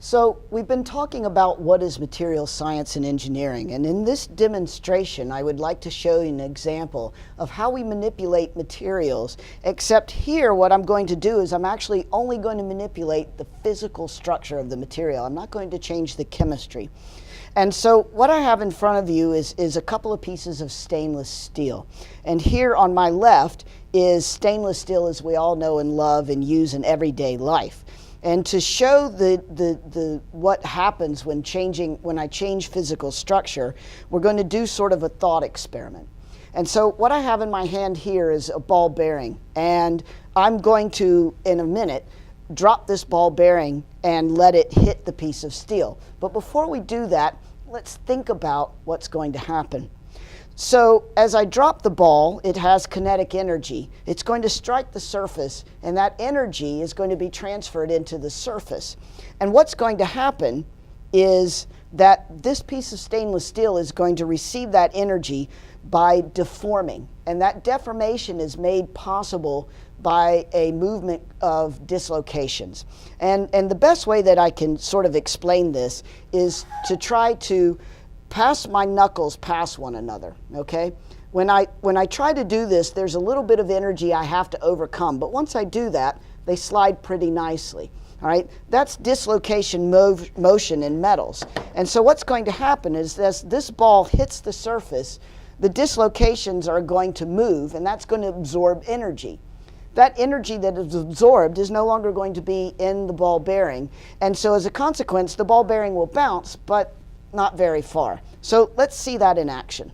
So we've been talking about what is material science and engineering, and in this demonstration I would like to show you an example of how we manipulate materials, except here what I'm going to do is I'm actually only going to manipulate the physical structure of the material. I'm not going to change the chemistry. And so what I have in front of you is a couple of pieces of stainless steel. And here on my left is stainless steel as we all know and love and use in everyday life. And to show what happens when I change physical structure, we're going to do sort of a thought experiment. And so what I have in my hand here is a ball bearing. And I'm going to, in a minute, drop this ball bearing and let it hit the piece of steel. But before we do that, let's think about what's going to happen. So as I drop the ball, it has kinetic energy. It's going to strike the surface, and that energy is going to be transferred into the surface. And what's going to happen is that this piece of stainless steel is going to receive that energy by deforming. And that deformation is made possible by a movement of dislocations. And the best way that I can sort of explain this is to try to pass my knuckles past one another, okay? When I try to do this, there's a little bit of energy I have to overcome, but once I do that, they slide pretty nicely, all right? That's dislocation motion in metals. And so what's going to happen is as this ball hits the surface, the dislocations are going to move, and that's going to absorb energy. That energy that is absorbed is no longer going to be in the ball bearing, and so as a consequence, the ball bearing will bounce, but not very far. So let's see that in action.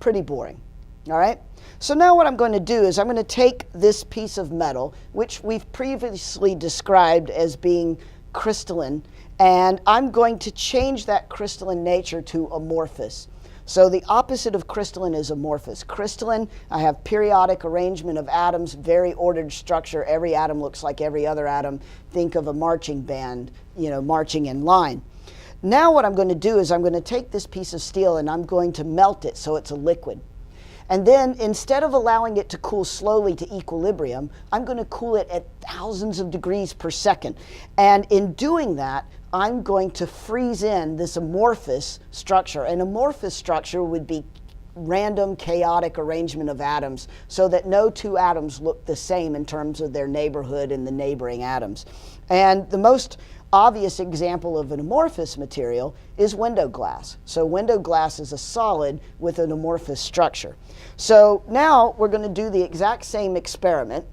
Pretty boring, all right? So now what I'm going to do is I'm going to take this piece of metal, which we've previously described as being crystalline, and I'm going to change that crystalline nature to amorphous. So the opposite of crystalline is amorphous. Crystalline, I have periodic arrangement of atoms, very ordered structure. Every atom looks like every other atom. Think of a marching band, marching in line. Now what I'm going to do is I'm going to take this piece of steel and I'm going to melt it so it's a liquid. And then instead of allowing it to cool slowly to equilibrium, I'm going to cool it at thousands of degrees per second. And in doing that, I'm going to freeze in this amorphous structure. An amorphous structure would be random, chaotic arrangement of atoms so that no two atoms look the same in terms of their neighborhood and the neighboring atoms. And the most obvious example of an amorphous material is window glass. So window glass is a solid with an amorphous structure. So now we're going to do the exact same experiment.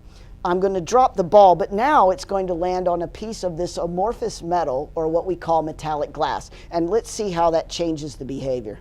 I'm going to drop the ball, but now it's going to land on a piece of this amorphous metal, or what we call metallic glass. And let's see how that changes the behavior.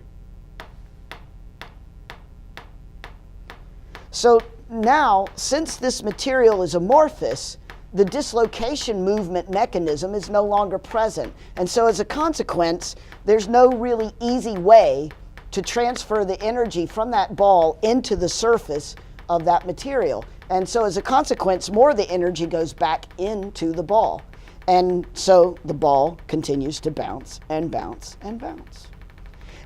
So now, since this material is amorphous, the dislocation movement mechanism is no longer present. And so as a consequence, there's no really easy way to transfer the energy from that ball into the surface of that material. And so as a consequence, more of the energy goes back into the ball. And so the ball continues to bounce and bounce and bounce.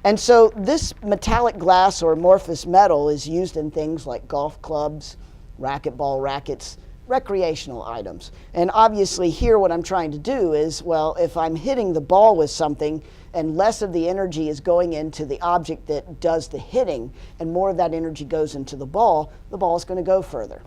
And so this metallic glass or amorphous metal is used in things like golf clubs, racquetball rackets, recreational items. And obviously here what I'm trying to do is, well, if I'm hitting the ball with something and less of the energy is going into the object that does the hitting and more of that energy goes into the ball is going to go further.